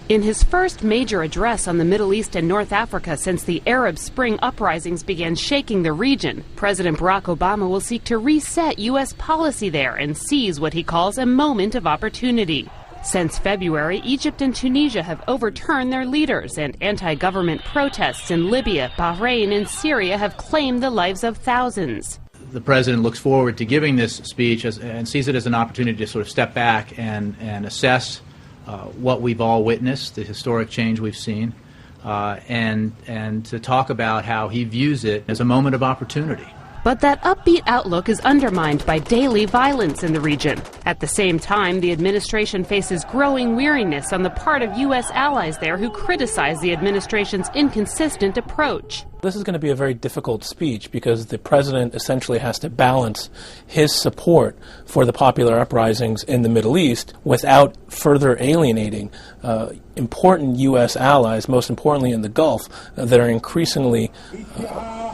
In his first major address on the Middle East and North Africa since the Arab Spring uprisings began shaking the region, President Barack Obama will seek to reset U.S. policy there and seize what he calls a moment of opportunity. Since February, Egypt and Tunisia have overturned their leaders, and anti-government protests in Libya, Bahrain, and Syria have claimed the lives of thousands. The president looks forward to giving this speech and sees it as an opportunity to sort of step back and assess what we've all witnessed, the historic change we've seen, and to talk about how he views it as a moment of opportunity. But that upbeat outlook is undermined by daily violence in the region. At the same time, the administration faces growing weariness on the part of U.S. allies there who criticize the administration's inconsistent approach. This is going to be a very difficult speech because the president essentially has to balance his support for the popular uprisings in the Middle East without further alienating important U.S. allies, most importantly in the Gulf, that are increasingly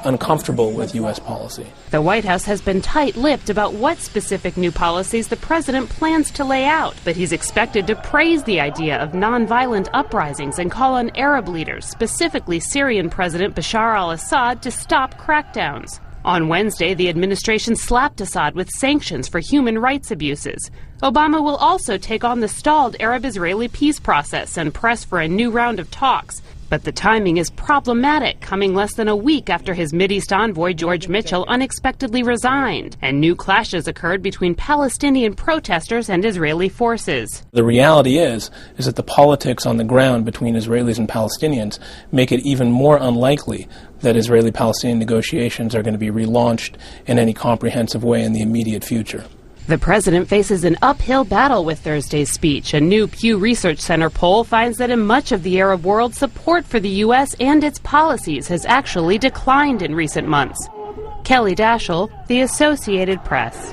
uncomfortable with U.S. policy. The White House has been tight-lipped about what specific new policies the president plans to lay out, but he's expected to praise the idea of nonviolent uprisings and call on Arab leaders, specifically Syrian President Bashar al-Assad, to stop crackdowns. On Wednesday, the administration slapped Assad with sanctions for human rights abuses. Obama will also take on the stalled Arab-Israeli peace process and press for a new round of talks. But the timing is problematic, coming less than a week after his Mideast envoy George Mitchell unexpectedly resigned, and new clashes occurred between Palestinian protesters and Israeli forces. The reality is that the politics on the ground between Israelis and Palestinians make it even more unlikely that Israeli-Palestinian negotiations are going to be relaunched in any comprehensive way in the immediate future. The president faces an uphill battle with Thursday's speech. A new Pew Research Center poll finds that in much of the Arab world, support for the U.S. and its policies has actually declined in recent months. Kelly Daschle, The Associated Press.